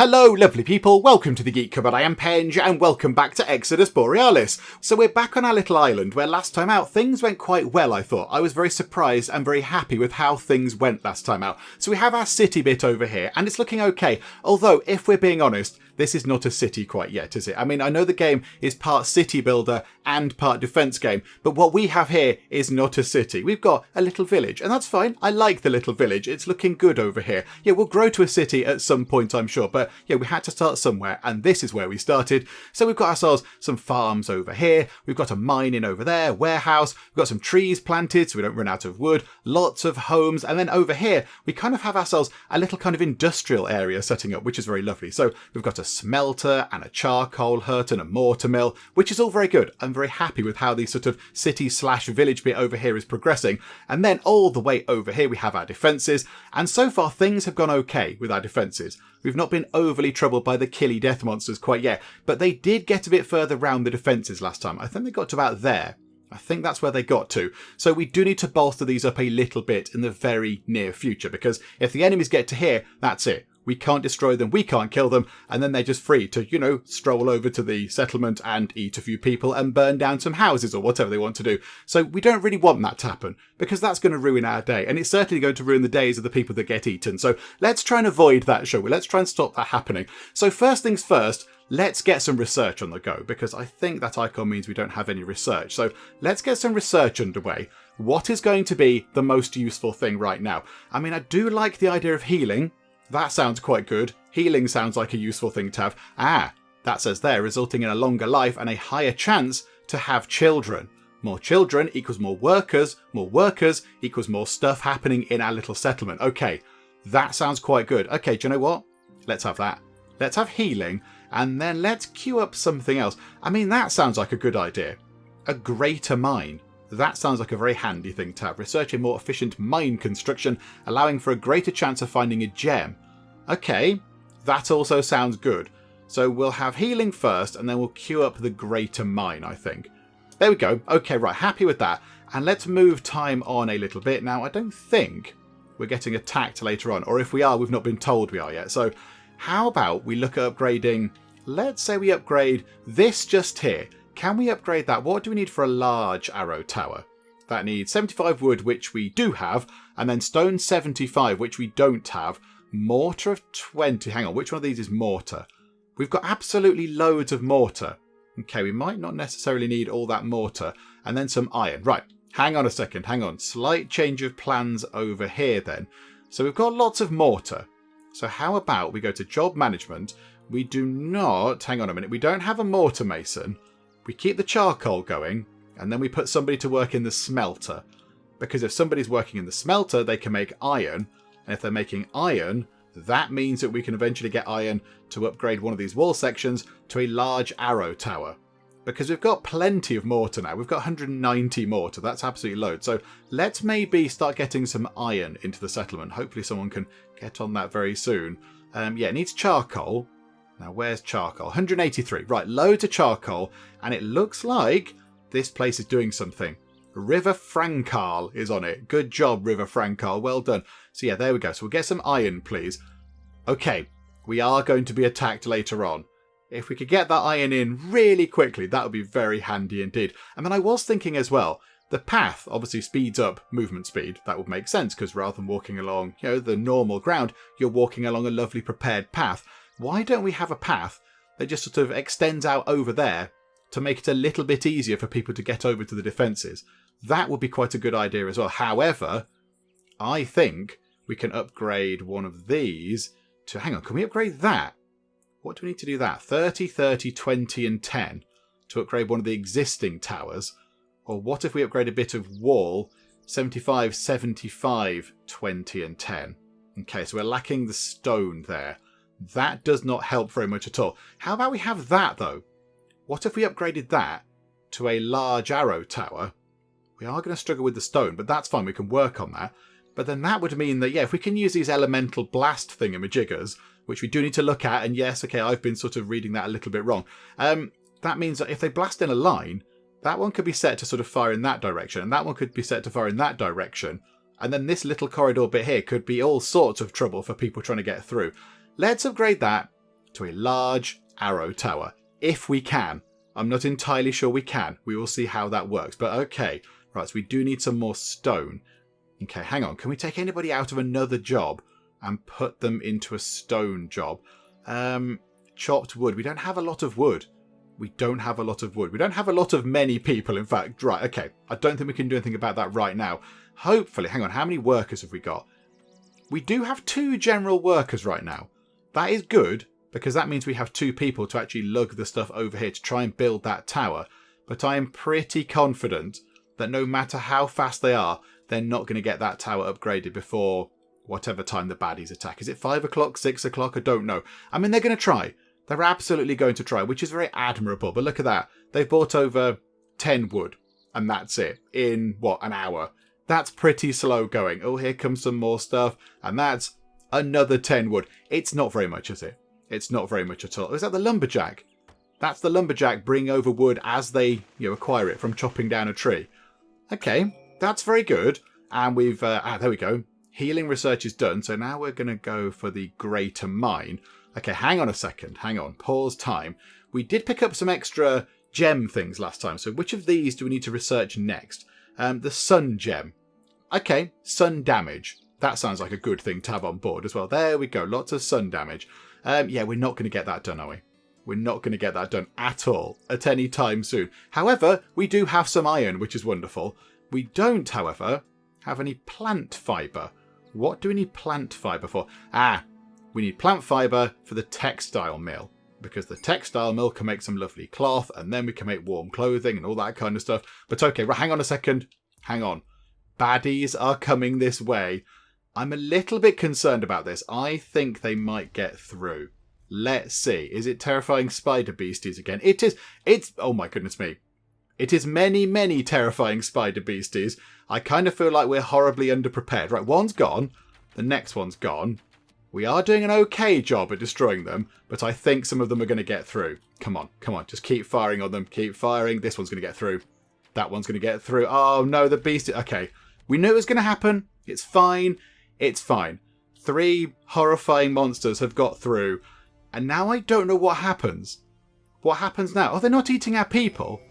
Hello lovely people, welcome to the Geek Cupboard. I am Penge and welcome back to Exodus Borealis. So we're back on our little island where last time out things went quite well, I thought. I was very surprised and very happy with how things went last time out. So we have our city bit over here and it's looking okay. Although, if we're being honest, this is not a city quite yet, is it? I mean, I know the game is part city builder and part defense game, but what we have here is not a city. We've got a little village, and that's fine. I like the little village. It's looking good over here. Yeah, we'll grow to a city at some point, I'm sure, but yeah, we had to start somewhere, and this is where we started. So we've got ourselves some farms over here. We've got a mine in over there, warehouse. We've got some trees planted so we don't run out of wood, lots of homes, and then over here, we kind of have ourselves a little kind of industrial area setting up, which is very lovely. So we've got a smelter and a charcoal hut and a mortar mill, which is all very good. I'm very happy with how the sort of city/village bit over here is progressing. And then all the way over here we have our defences, and so far things have gone okay with our defences. We've not been overly troubled by the killy death monsters quite yet, but they did get a bit further round the defences last time. I think they got to about there. I think that's where they got to. So we do need to bolster these up a little bit in the very near future, because if the enemies get to here, that's it. We can't destroy them, we can't kill them, and then they're just free to, stroll over to the settlement and eat a few people and burn down some houses or whatever they want to do. So we don't really want that to happen, because that's going to ruin our day, and it's certainly going to ruin the days of the people that get eaten. So let's try and avoid that, shall we? Let's try and stop that happening. So first things first, let's get some research on the go, because I think that icon means we don't have any research. So let's get some research underway. What is going to be the most useful thing right now? I mean, I do like the idea of healing. That sounds quite good. Healing sounds like a useful thing to have. That says there, resulting in a longer life and a higher chance to have children. More children equals more workers equals more stuff happening in our little settlement. Okay, that sounds quite good. Okay, do you know what? Let's have that. Let's have healing, and then let's queue up something else. I mean, that sounds like a good idea. A greater mine. That sounds like a very handy thing to have. Research a more efficient mine construction, allowing for a greater chance of finding a gem. Okay, that also sounds good. So we'll have healing first, and then we'll queue up the greater mine, I think. There we go. Okay, right, happy with that. And let's move time on a little bit. Now, I don't think we're getting attacked later on, or if we are, we've not been told we are yet. So how about we look at upgrading, let's say we upgrade this just here. Can we upgrade that? What do we need for a large arrow tower? That needs 75 wood, which we do have, and then stone 75, which we don't have. Mortar of 20. Hang on, which one of these is mortar? We've got absolutely loads of mortar. Okay, we might not necessarily need all that mortar. And then some iron. Right, hang on a second, hang on. Slight change of plans over here then. So we've got lots of mortar. So how about we go to job management? We do not, hang on a minute, we don't have a mortar mason. We keep the charcoal going, and then we put somebody to work in the smelter. Because if somebody's working in the smelter, they can make iron. And if they're making iron, that means that we can eventually get iron to upgrade one of these wall sections to a large arrow tower. Because we've got plenty of mortar now. We've got 190 mortar. That's absolutely loads. So let's maybe start getting some iron into the settlement. Hopefully someone can get on that very soon. Yeah, it needs charcoal. Now, where's charcoal? 183. Right, loads of charcoal. And it looks like this place is doing something. River Francal is on it. Good job, River Francal. Well done. So yeah, there we go. So we'll get some iron, please. Okay, we are going to be attacked later on. If we could get that iron in really quickly, that would be very handy indeed. And then I was thinking as well, the path obviously speeds up movement speed. That would make sense, because rather than walking along, the normal ground, you're walking along a lovely prepared path. Why don't we have a path that just sort of extends out over there to make it a little bit easier for people to get over to the defences? That would be quite a good idea as well. However, I think we can upgrade one of these to... Hang on, can we upgrade that? What do we need to do that? 30, 30, 20 and 10 to upgrade one of the existing towers. Or what if we upgrade a bit of wall? 75, 75, 20 and 10. Okay, so we're lacking the stone there. That does not help very much at all. How about we have that though? What if we upgraded that to a large arrow tower? We are going to struggle with the stone, but that's fine. We can work on that. But then that would mean that, yeah, if we can use these elemental blast thingamajiggers, which we do need to look at, and yes, okay, I've been sort of reading that a little bit wrong. That means that if they blast in a line, that one could be set to sort of fire in that direction, and that one could be set to fire in that direction. And then this little corridor bit here could be all sorts of trouble for people trying to get through. Let's upgrade that to a large arrow tower. If we can. I'm not entirely sure we can. We will see how that works. But okay. Right, so we do need some more stone. Okay, hang on. Can we take anybody out of another job and put them into a stone job? Chopped wood. We don't have a lot of wood. We don't have a lot of wood. We don't have a lot of many people, in fact. Right, okay. I don't think we can do anything about that right now. Hopefully, hang on. How many workers have we got? We do have 2 general workers right now. That is good, because that means we have 2 people to actually lug the stuff over here to try and build that tower. But I am pretty confident that no matter how fast they are, they're not going to get that tower upgraded before whatever time the baddies attack. Is it 5 o'clock, 6 o'clock? I don't know. I mean, they're going to try. They're absolutely going to try, which is very admirable. But look at that. They've bought over 10 wood, and that's it. In, what, an hour? That's pretty slow going. Oh, here comes some more stuff, and that's another 10 wood. It's not very much, is it? It's not very much at all. Oh, is that the lumberjack? That's the lumberjack bringing over wood as they acquire it from chopping down a tree. Okay, that's very good. And we've, there we go. Healing research is done. So now we're going to go for the greater mine. Okay, hang on a second. Hang on. Pause time. We did pick up some extra gem things last time. So which of these do we need to research next? The sun gem. Okay, sun damage. That sounds like a good thing to have on board as well. There we go. Lots of sun damage. Yeah, we're not going to get that done, are we? We're not going to get that done at all at any time soon. However, we do have some iron, which is wonderful. We don't, however, have any plant fibre. What do we need plant fibre for? We need plant fibre for the textile mill. Because the textile mill can make some lovely cloth, and then we can make warm clothing and all that kind of stuff. But okay, hang on a second. Hang on. Baddies are coming this way. I'm a little bit concerned about this. I think they might get through. Let's see. Is it terrifying spider beasties again? It is. It's... Oh my goodness me. It is many, many terrifying spider beasties. I kind of feel like we're horribly underprepared. Right, one's gone. The next one's gone. We are doing an okay job at destroying them, but I think some of them are going to get through. Come on, come on. Just keep firing on them. Keep firing. This one's going to get through. That one's going to get through. Oh, no, the beast... Okay. We knew it was going to happen. It's fine. It's fine. 3 horrifying monsters have got through. And now I don't know what happens. What happens now? Oh, they're not eating our people.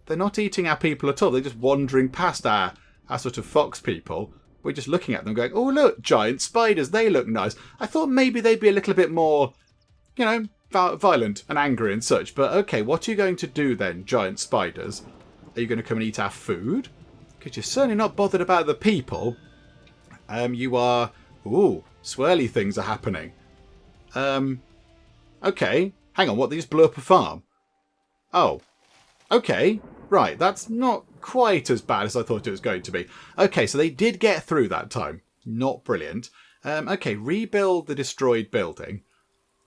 They're not eating our people at all. They're just wandering past our sort of fox people. We're just looking at them going, oh, look, giant spiders. They look nice. I thought maybe they'd be a little bit more, violent and angry and such. But okay, what are you going to do then, giant spiders? Are you going to come and eat our food? Because you're certainly not bothered about the people. You are... Ooh, swirly things are happening. Okay. Hang on, what? They just blew up a farm? Oh. Okay. Right, that's not quite as bad as I thought it was going to be. Okay, so they did get through that time. Not brilliant. Okay, rebuild the destroyed building.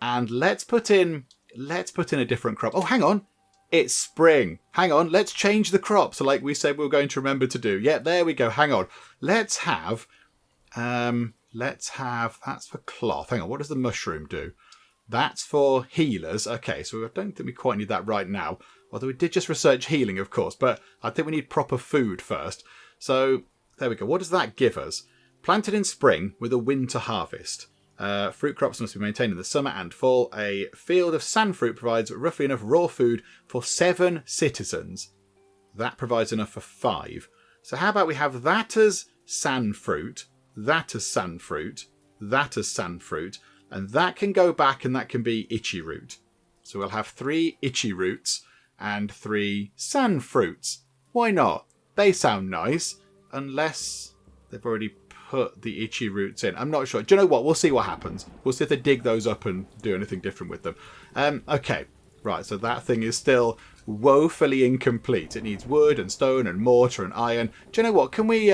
And let's put in a different crop. Oh, hang on. It's spring. Hang on, let's change the crop. So like we said we were going to remember to do. Yeah, there we go. Hang on. Let's have... That's for cloth. Hang on, what does the mushroom do? That's for healers. Okay, so I don't think we quite need that right now. Although we did just research healing, of course. But I think we need proper food first. So, there we go. What does that give us? Planted in spring with a winter harvest. Fruit crops must be maintained in the summer and fall. A field of sand fruit provides roughly enough raw food for 7 citizens. That provides enough for 5. So how about we have that as sand fruit, that as sand fruit, that as sand fruit, and that can go back and that can be itchy root. So we'll have 3 itchy roots and 3 sand fruits. Why not? They sound nice, unless they've already put the itchy roots in. I'm not sure. Do you know what? We'll see what happens. We'll see if they dig those up and do anything different with them. Okay, right, so that thing is still woefully incomplete. It needs wood and stone and mortar and iron. Do you know what? Can we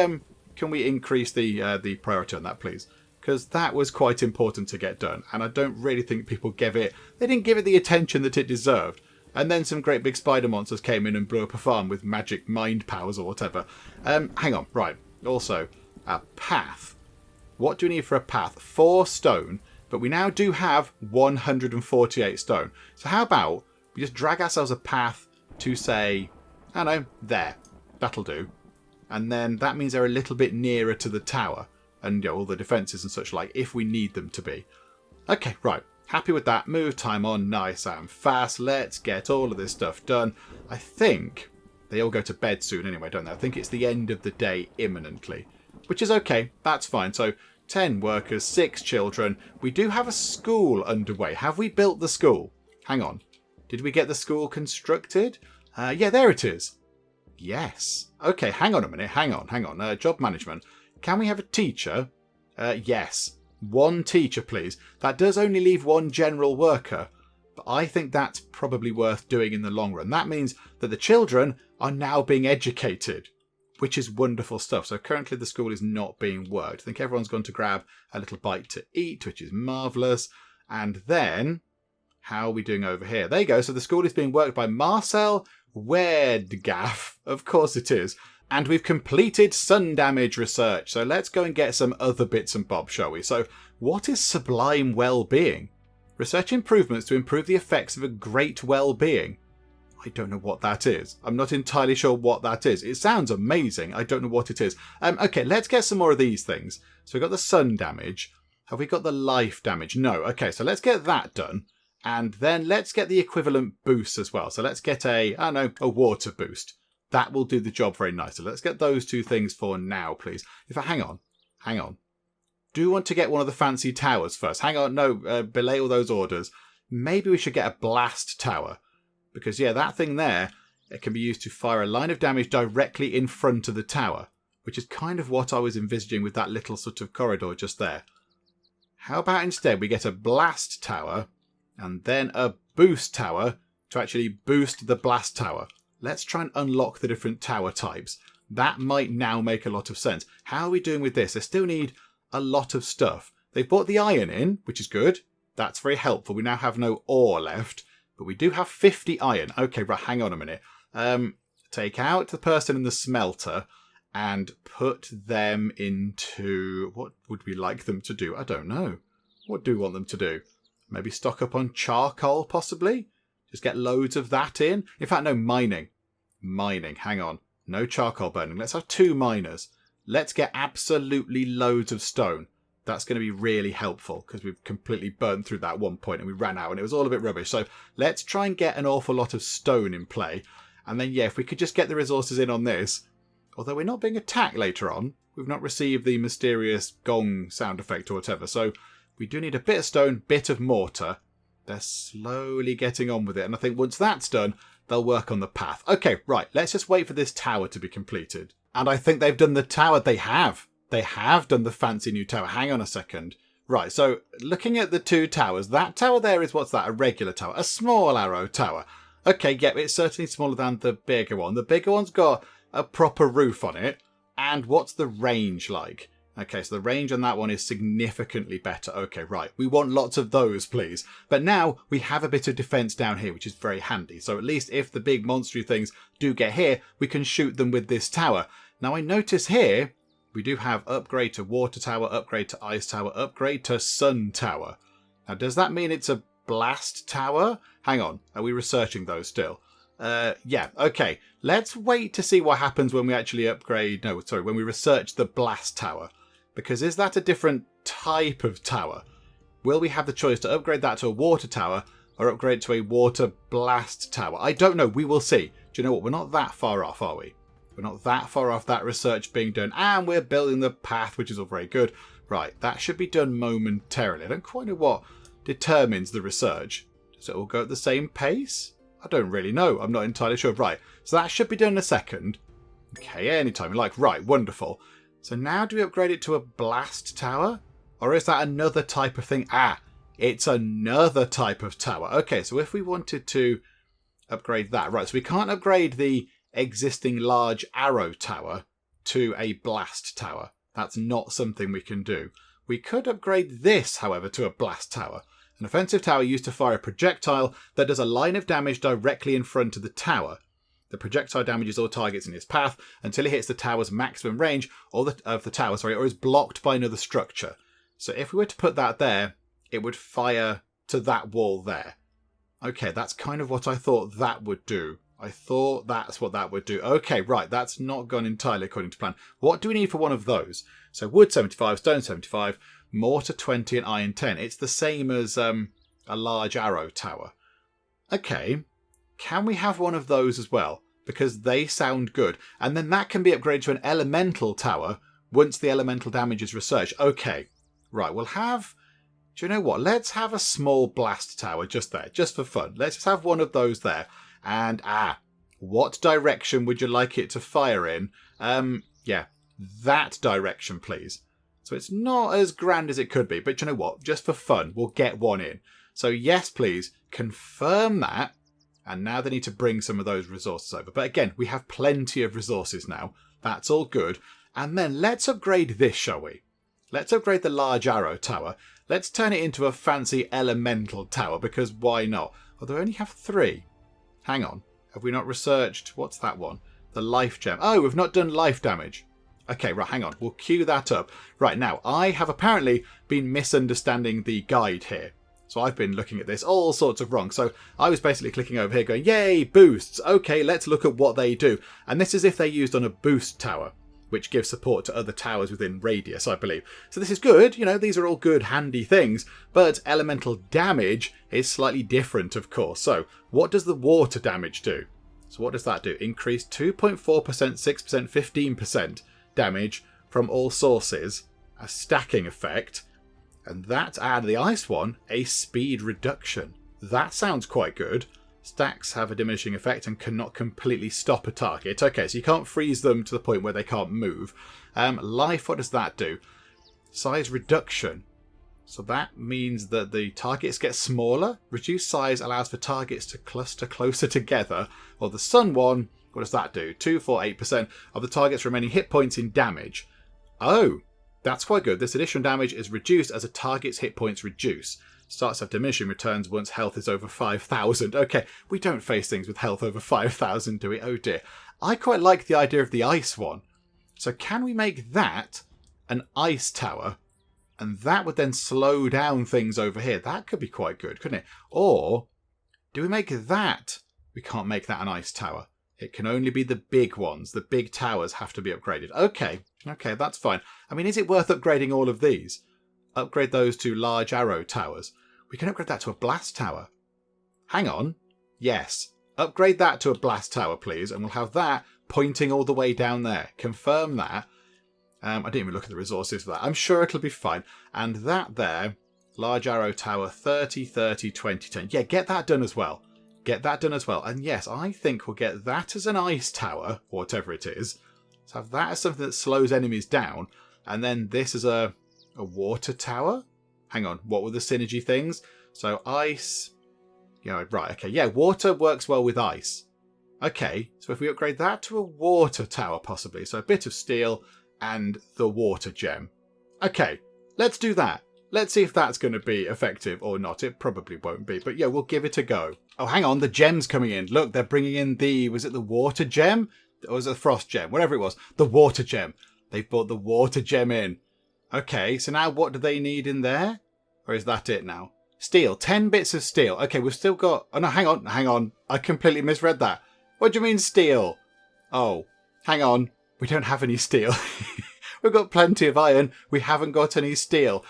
increase the priority on that, please? Because that was quite important to get done, and I don't really think people didn't give it the attention that it deserved. And then some great big spider monsters came in and blew up a farm with magic mind powers or whatever. Hang on, right. Also, a path. What do we need for a path? 4 stone, but we now do have 148 stone. So how about we just drag ourselves a path to, say, I don't know, there. That'll do. And then that means they're a little bit nearer to the tower and all the defences and such like, if we need them to be. Okay, right. Happy with that. Move time on nice and fast. Let's get all of this stuff done. I think they all go to bed soon anyway, don't they? I think it's the end of the day imminently, which is okay. That's fine. So 10 workers, 6 children. We do have a school underway. Have we built the school? Hang on. Did we get the school constructed? Yeah, there it is. Yes. Okay, hang on a minute. Hang on. Job management. Can we have a teacher? Yes. 1 teacher, please. That does only leave 1 general worker, but I think that's probably worth doing in the long run. That means that the children are now being educated, which is wonderful stuff. So currently the school is not being worked. I think everyone's gone to grab a little bite to eat, which is marvellous. And then, how are we doing over here? There you go. So the school is being worked by Marcel Wedgaff. Of course it is. And we've completed sun damage research. So let's go and get some other bits and bobs, shall we? So what is sublime well-being? Research improvements to improve the effects of a great well-being. I don't know what that is. I'm not entirely sure what that is. It sounds amazing. I don't know what it is. Okay, let's get some more of these things. So we've got the sun damage. Have we got the life damage? No. Okay, so let's get that done. And then let's get the equivalent boosts as well. So let's get a water boost. That will do the job very nicely. Let's get those 2 things for now, please. Hang on. Do want to get one of the fancy towers first. Hang on, no, belay all those orders. Maybe we should get a blast tower. Because, yeah, that thing there, it can be used to fire a line of damage directly in front of the tower, which is kind of what I was envisaging with that little sort of corridor just there. How about instead we get a blast tower and then a boost tower to actually boost the blast tower? Let's try and unlock the different tower types. That might now make a lot of sense. How are we doing with this? I still need a lot of stuff. They've brought the iron in, which is good. That's very helpful. We now have no ore left, but we do have 50 iron. Okay, right, hang on a minute. Take out the person in the smelter and put them into... What would we like them to do? I don't know. What do we want them to do? Maybe stock up on charcoal, possibly? Just get loads of that in. In fact, no, mining. Hang on. No charcoal burning. Let's have 2 miners. Let's get absolutely loads of stone. That's going to be really helpful because we've completely burnt through that one point and we ran out and it was all a bit rubbish. So let's try and get an awful lot of stone in play. And then, yeah, if we could just get the resources in on this. Although we're not being attacked later on. We've not received the mysterious gong sound effect or whatever. So we do need a bit of stone, bit of mortar. They're slowly getting on with it. And I think once that's done, they'll work on the path. Okay, right. Let's just wait for this tower to be completed. And I think they've done the tower. They have. They have done the fancy new tower. Hang on a second. Right, so looking at the 2 towers, that tower there is, what's that? A regular tower. A small arrow tower. Okay, yep, it's certainly smaller than the bigger one. The bigger one's got a proper roof on it. And what's the range like? Okay, so the range on that one is significantly better. Okay, right. We want lots of those, please. But now we have a bit of defense down here, which is very handy. So at least if the big monstery things do get here, we can shoot them with this tower. Now I notice here, we do have upgrade to water tower, upgrade to ice tower, upgrade to sun tower. Now, does that mean it's a blast tower? Hang on. Are we researching those still? Yeah, okay. Let's wait to see what happens when we actually upgrade... No, sorry, when we research the blast tower. Because is that a different type of tower? Will we have the choice to upgrade that to a water tower or upgrade to a water blast tower? I don't know. We will see. Do you know what? We're not that far off, are we? We're not that far off that research being done. And we're building the path, which is all very good. Right, that should be done momentarily. I don't quite know what determines the research. Does it all go at the same pace? I don't really know. I'm not entirely sure. Right, so that should be done in a second. Okay, anytime you like. Right, wonderful. So now do we upgrade it to a blast tower? Or is that another type of thing? Ah, it's another type of tower. Okay, so if we wanted to upgrade that. Right, so we can't upgrade the existing large arrow tower to a blast tower. That's not something we can do. We could upgrade this, however, to a blast tower. An offensive tower used to fire a projectile that does a line of damage directly in front of the tower. The projectile damages all targets in its path until it hits the tower's maximum range or is blocked by another structure. So if we were to put that there, it would fire to that wall there. Okay, that's kind of what I thought that would do. I thought that's what that would do. Okay, right, that's not gone entirely according to plan. What do we need for one of those? So wood 75, stone 75, mortar 20 and iron 10. It's the same as A large arrow tower. Okay, can we have one of those as well? Because they sound good. And then that can be upgraded to an elemental tower once the elemental damage is researched. Okay, right, we'll have... Do you know what? Let's have a small blast tower just there, just for fun. Let's just have one of those there. And, what direction would you like it to fire in? Yeah, that direction, please. So it's not as grand as it could be, but you know what? Just for fun, we'll get one in. So yes, please, confirm that. And now they need to bring some of those resources over. But again, we have plenty of resources now. That's all good. And then let's upgrade this, shall we? Let's upgrade the large arrow tower. Let's turn it into a fancy elemental tower, because why not? Although I only have 3. Hang on. Have we not researched... What's that one? The life gem. Oh, we've not done life damage. Okay, right, hang on. We'll queue that up. Right, now, I have apparently been misunderstanding the guide here. So I've been looking at this all sorts of wrong. So I was basically clicking over here going, yay, boosts. Okay, let's look at what they do. And this is if they're used on a boost tower, which gives support to other towers within radius, I believe. So this is good. You know, these are all good, handy things. But elemental damage is slightly different, of course. So what does the water damage do? So what does that do? Increase 2.4%, 6%, 15% damage from all sources. A stacking effect. And that, and the ice one, a speed reduction. That sounds quite good. Stacks have a diminishing effect and cannot completely stop a target. Okay, so you can't freeze them to the point where they can't move. Life, what does that do? Size reduction. So that means that the targets get smaller. Reduced size allows for targets to cluster closer together. Or the sun one, what does that do? 248% of the target's remaining hit points in damage. Oh, that's quite good. This additional damage is reduced as a target's hit points reduce. Starts to have diminishing returns once health is over 5,000. Okay, we don't face things with health over 5,000, do we? Oh dear. I quite like the idea of the ice one. So can we make that an ice tower? And that would then slow down things over here. That could be quite good, couldn't it? Or do we make that? We can't make that an ice tower. It can only be the big ones. The big towers have to be upgraded. Okay, that's fine. I mean, is it worth upgrading all of these? Upgrade those to large arrow towers. We can upgrade that to a blast tower. Hang on. Yes. Upgrade that to a blast tower, please. And we'll have that pointing all the way down there. Confirm that. I didn't even look at the resources for that. I'm sure it'll be fine. And that there, large arrow tower, 30, 30, 20, 10. Yeah, get that done as well. Get that done as well. And yes, I think we'll get that as an ice tower, or whatever it is. So have that as something that slows enemies down. And then this is a water tower? Hang on, what were the synergy things? So ice... Yeah, right, okay. Yeah, water works well with ice. Okay, so if we upgrade that to a water tower, possibly. So a bit of steel and the water gem. Okay, let's do that. Let's see if that's going to be effective or not. It probably won't be, but yeah, we'll give it a go. Oh, hang on, the gem's coming in. Look, they're bringing in the... Was it the water gem? Or was it the frost gem? Whatever it was. The water gem. They've brought the water gem in. Okay, so now what do they need in there? Or is that it now? Steel. 10 bits of steel. Okay, we've still got... Oh, no, hang on. I completely misread that. What do you mean steel? Oh, hang on. We don't have any steel. We've got plenty of iron. We haven't got any steel.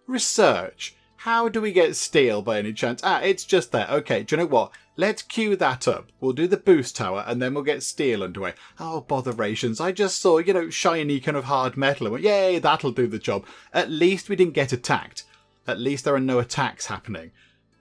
Research. How do we get steel by any chance? It's just there. Okay, do you know what? Let's queue that up. We'll do the boost tower and then we'll get steel underway. Oh, botherations. I just saw, shiny kind of hard metal and went, yay, that'll do the job. At least we didn't get attacked. At least there are no attacks happening.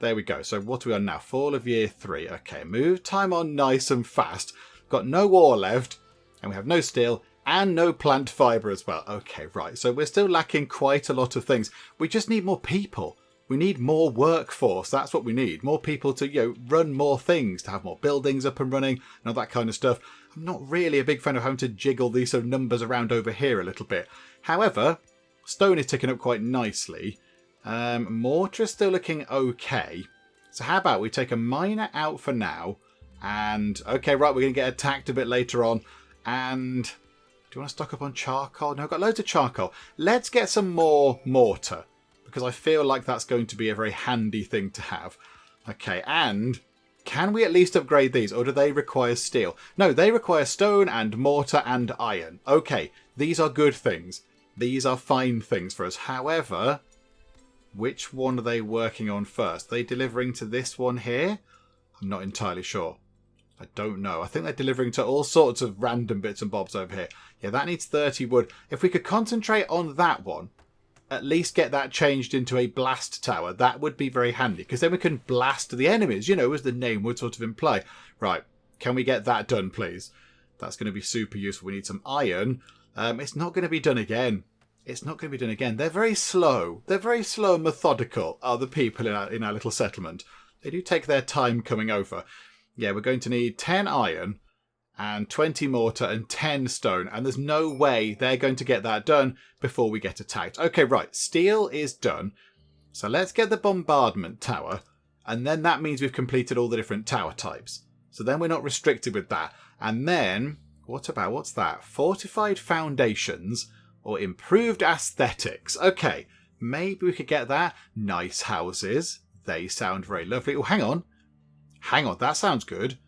There we go. So what are we on now? Fall of year 3. Okay, move time on nice and fast. Got no ore left and we have no steel and no plant fibre as well. Okay, right. So we're still lacking quite a lot of things. We just need more people. We need more workforce. That's what we need. More people to, run more things, to have more buildings up and running and all that kind of stuff. I'm not really a big fan of having to jiggle these sort of numbers around over here a little bit. However, stone is ticking up quite nicely. Mortar is still looking okay. So how about we take a miner out for now? And, okay, right, we're going to get attacked a bit later on. And do you want to stock up on charcoal? No, I've got loads of charcoal. Let's get some more mortar, because I feel like that's going to be a very handy thing to have. Okay, and can we at least upgrade these, or do they require steel? No, they require stone and mortar and iron. Okay, these are good things. These are fine things for us. However, Which one are they working on first? Are they delivering to this one here? I'm not entirely sure. I don't know. I think they're delivering to all sorts of random bits and bobs over here. Yeah, that needs 30 wood. If we could concentrate on that one, at least get that changed into a blast tower, that would be very handy. Because then we can blast the enemies, you know, as the name would sort of imply. Right, can we get that done, please? That's going to be super useful. We need some iron. It's not going to be done again. It's not going to be done again. They're very slow. They're very slow and methodical, are the people in our little settlement. They do take their time coming over. Yeah, we're going to need 10 iron and 20 mortar and 10 stone. And there's no way they're going to get that done before we get attacked. Okay, right. Steel is done. So let's get the Bombardment Tower. And then that means we've completed all the different tower types. So then we're not restricted with that. And then, what's that? Fortified Foundations or Improved Aesthetics. Okay, maybe we could get that. Nice houses. They sound very lovely. Oh, hang on. That sounds good.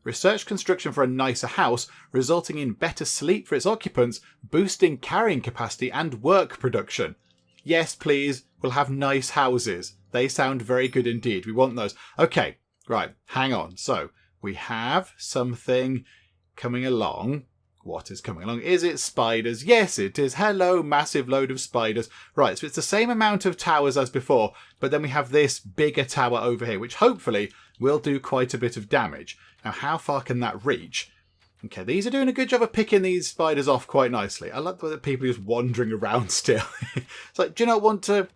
Research construction for a nicer house, resulting in better sleep for its occupants, boosting carrying capacity and work production. Yes, please. We'll have nice houses. They sound very good indeed. We want those. Okay, right. Hang on. So, we have something coming along. What is coming along? Is it spiders? Yes, it is. Hello, massive load of spiders. Right, so it's the same amount of towers as before, but then we have this bigger tower over here, which hopefully will do quite a bit of damage. Now, how far can that reach? Okay, these are doing a good job of picking these spiders off quite nicely. I like the way that people are just wandering around still. It's like, do you not want to,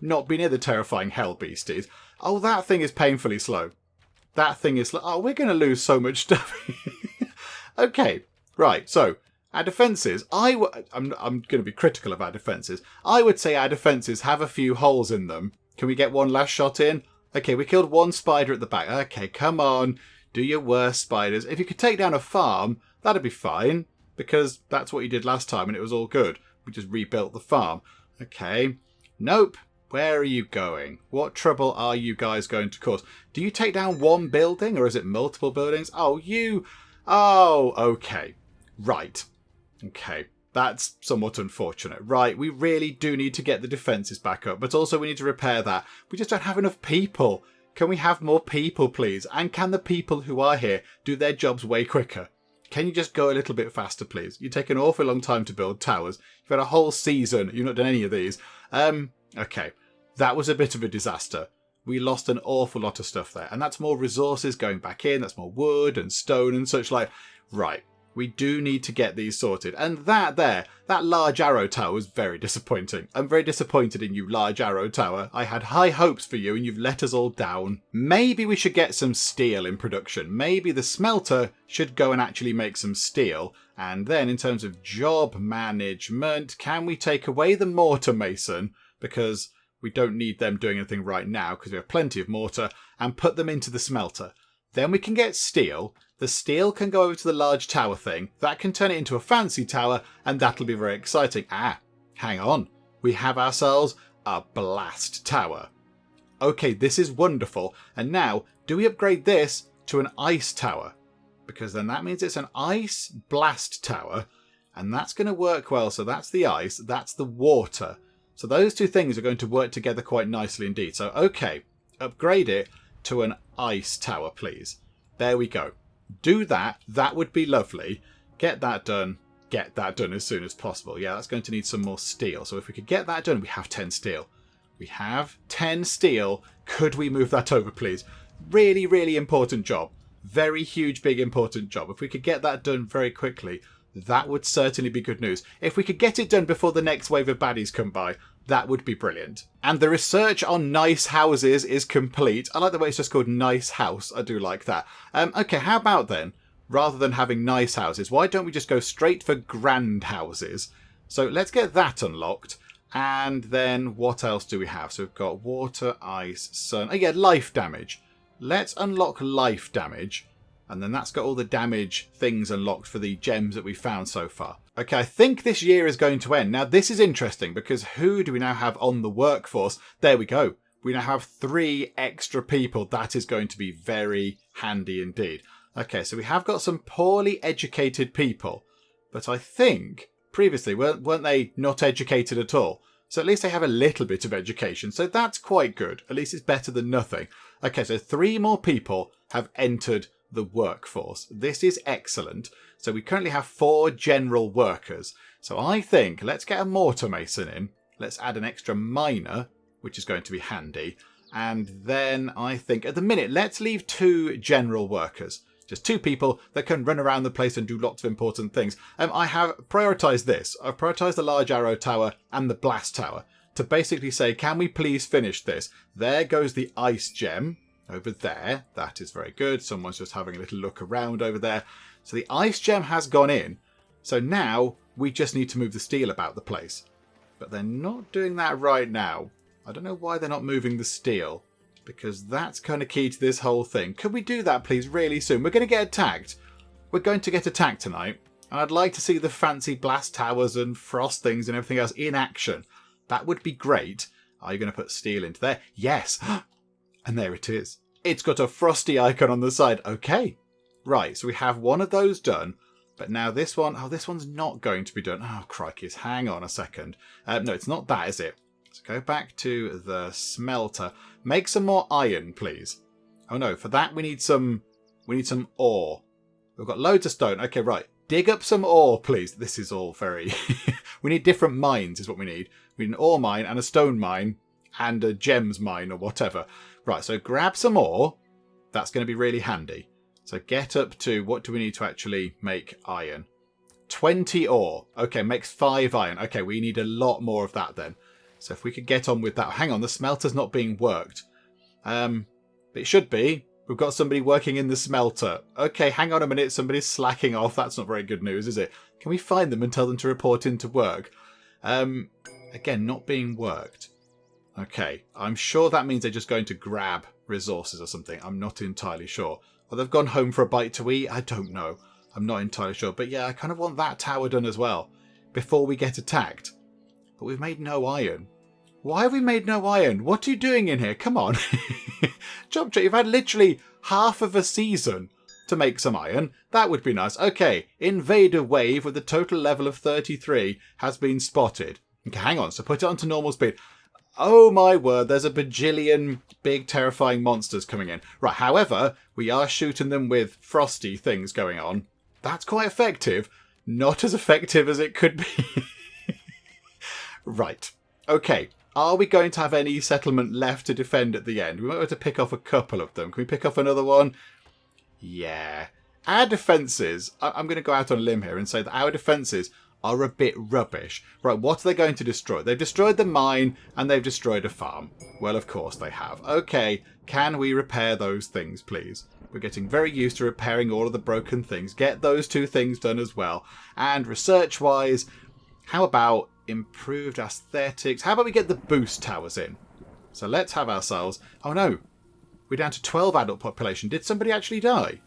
not be near the terrifying hell beasties? Oh, that thing is painfully slow. That thing is slow. Oh, we're going to lose so much stuff. Okay. Right, so our defences, I'm going to be critical of our defences. I would say our defences have a few holes in them. Can we get one last shot in? Okay, we killed one spider at the back. Okay, come on, do your worst, spiders. If you could take down a farm, that'd be fine, because that's what you did last time and it was all good. We just rebuilt the farm. Okay, nope. Where are you going? What trouble are you guys going to cause? Do you take down one building or is it multiple buildings? Oh, okay. Right. Okay. That's somewhat unfortunate. Right, we really do need to get the defences back up, but also we need to repair that. We just don't have enough people. Can we have more people, please? And can the people who are here do their jobs way quicker? Can you just go a little bit faster, please? You take an awful long time to build towers. You've had a whole season. You've not done any of these. Okay. That was a bit of a disaster. We lost an awful lot of stuff there. And that's more resources going back in. That's more wood and stone and such like. Right. We do need to get these sorted. And that large arrow tower was very disappointing. I'm very disappointed in you, large arrow tower. I had high hopes for you and you've let us all down. Maybe we should get some steel in production. Maybe the smelter should go and actually make some steel. And then in terms of job management, can we take away the mortar mason? Because we don't need them doing anything right now because we have plenty of mortar, and put them into the smelter. Then we can get steel. The steel can go over to the large tower thing. That can turn it into a fancy tower, and that'll be very exciting. Hang on. We have ourselves a blast tower. Okay, this is wonderful. And now, do we upgrade this to an ice tower? Because then that means it's an ice blast tower, and that's going to work well. So that's the ice, that's the water. So those two things are going to work together quite nicely indeed. So, okay, upgrade it to an ice tower, please. There we go. Do that. That would be lovely. Get that done. Get that done as soon as possible. Yeah, that's going to need some more steel. So if we could get that done, we have 10 steel. We have 10 steel. Could we move that over, please? Really, really important job. Very huge, big, important job. If we could get that done very quickly, that would certainly be good news. If we could get it done before the next wave of baddies come by, that would be brilliant. And the research on nice houses is complete. I like the way it's just called Nice House. I do like that. Okay, how about then, rather than having nice houses, why don't we just go straight for grand houses? So let's get that unlocked. And then what else do we have? So we've got water, ice, sun. Oh yeah, life damage. Let's unlock life damage. And then that's got all the damage things unlocked for the gems that we found so far. Okay, I think this year is going to end. Now, this is interesting because who do we now have on the workforce? There we go. We now have 3 extra people. That is going to be very handy indeed. Okay, so we have got some poorly educated people. But I think previously, weren't they not educated at all? So at least they have a little bit of education. So that's quite good. At least it's better than nothing. Okay, so 3 more people have entered the workforce. This is excellent. So we currently have 4 general workers. So I think let's get a mortar mason in. Let's add an extra miner, which is going to be handy. And then I think at the minute, let's leave 2 general workers. Just 2 people that can run around the place and do lots of important things. I have prioritised this. I've prioritised the large arrow tower and the blast tower to basically say, can we please finish this? There goes the ice gem over there. That is very good. Someone's just having a little look around over there. So the ice gem has gone in. So now we just need to move the steel about the place. But they're not doing that right now. I don't know why they're not moving the steel, because that's kind of key to this whole thing. Could we do that, please, really soon? We're going to get attacked. We're going to get attacked tonight. And I'd like to see the fancy blast towers and frost things and everything else in action. That would be great. Are you going to put steel into there? Yes. And there it is. It's got a frosty icon on the side. Okay. Right, so we have one of those done. But now this one, oh, this one's not going to be done. Oh, crikey, hang on a second. No, it's not that, is it? So go back to the smelter. Make some more iron, please. Oh no, for that we need some ore. We've got loads of stone. Okay, right. Dig up some ore, please. This is all very... We need different mines is what we need. We need an ore mine and a stone mine and a gems mine or whatever. Right, so grab some ore. That's going to be really handy. So get up to, what do we need to actually make iron? 20 ore. Okay, makes 5 iron. Okay, we need a lot more of that then. So if we could get on with that. Hang on, the smelter's not being worked. It should be. We've got somebody working in the smelter. Okay, hang on a minute. Somebody's slacking off. That's not very good news, is it? Can we find them and tell them to report into work? Again, not being worked. Okay, I'm sure that means they're just going to grab resources or something. I'm not entirely sure. Or they've gone home for a bite to eat. I don't know. I'm not entirely sure. But yeah, I kind of want that tower done as well before we get attacked. But we've made no iron. Why have we made no iron? What are you doing in here? Come on. Chop, you've had literally half of a season to make some iron. That would be nice. Okay, invader wave with a total level of 33 has been spotted. Okay, hang on. So put it onto normal speed. Oh my word, there's a bajillion big terrifying monsters coming in. Right, however, we are shooting them with frosty things going on. That's quite effective. Not as effective as it could be. Right. Okay. Are we going to have any settlement left to defend at the end? We might have to pick off a couple of them. Can we pick off another one? Yeah. Our defences, I'm going to go out on a limb here and say that our defences are a bit rubbish. Right, what are they going to destroy? They've destroyed the mine and they've destroyed a farm. Well, of course they have. Okay, can we repair those things, please? We're getting very used to repairing all of the broken things. Get those 2 things done as well. And research-wise, how about improved aesthetics? How about we get the boost towers in? So let's have ourselves... Oh no, we're down to 12 adult population. Did somebody actually die?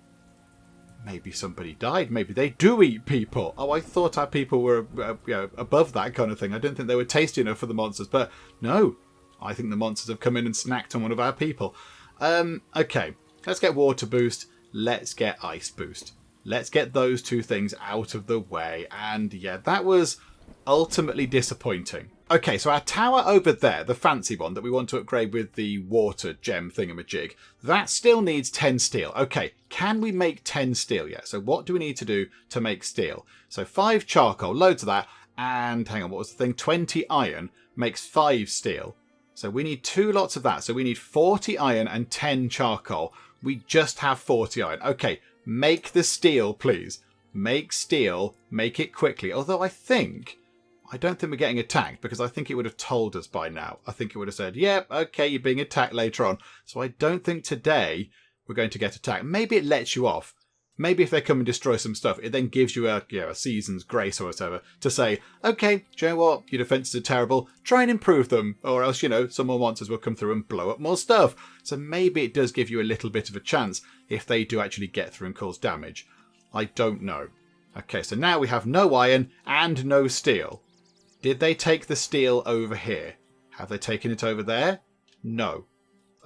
Maybe somebody died. Maybe they do eat people. Oh, I thought our people were above that kind of thing. I didn't think they were tasty enough for the monsters. But no, I think the monsters have come in and snacked on one of our people. Okay, let's get water boost. Let's get ice boost. Let's get those 2 things out of the way. And yeah, that was ultimately disappointing. Okay, so our tower over there, the fancy one that we want to upgrade with the water gem thingamajig, that still needs 10 steel. Okay, can we make 10 steel yet? So what do we need to do to make steel? So 5 charcoal, loads of that, and hang on, what was the thing? 20 iron makes 5 steel. So we need 2 lots of that. So we need 40 iron and 10 charcoal. We just have 40 iron. Okay, make the steel, please. Make steel, make it quickly. Although I don't think we're getting attacked because I think it would have told us by now. I think it would have said, yep, okay, you're being attacked later on. So I don't think today we're going to get attacked. Maybe it lets you off. Maybe if they come and destroy some stuff, it then gives you a season's grace or whatever to say, okay, do you know what? Your defences are terrible. Try and improve them or else, some more monsters will come through and blow up more stuff. So maybe it does give you a little bit of a chance if they do actually get through and cause damage. I don't know. Okay, so now we have no iron and no steel. Did they take the steel over here? Have they taken it over there? No.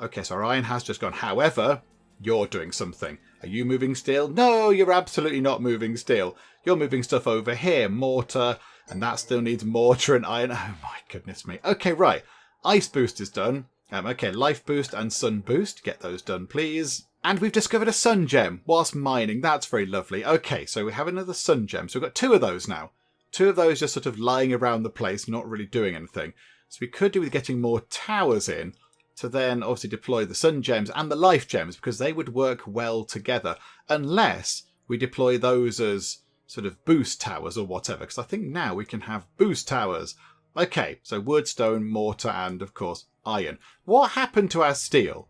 Okay, so our iron has just gone. However, you're doing something. Are you moving steel? No, you're absolutely not moving steel. You're moving stuff over here. Mortar, And that still needs mortar and iron. Oh my goodness me. Okay, right. Ice boost is done. Okay, life boost and sun boost. Get those done, please. And we've discovered a sun gem whilst mining. That's very lovely. Okay, so we have another sun gem. So we've got 2 of those now. 2 of those just sort of lying around the place, not really doing anything. So we could do with getting more towers in to then obviously deploy the sun gems and the life gems, because they would work well together. Unless we deploy those as sort of boost towers or whatever. Because I think now we can have boost towers. Okay, so wood, stone, mortar, and of course iron. What happened to our steel?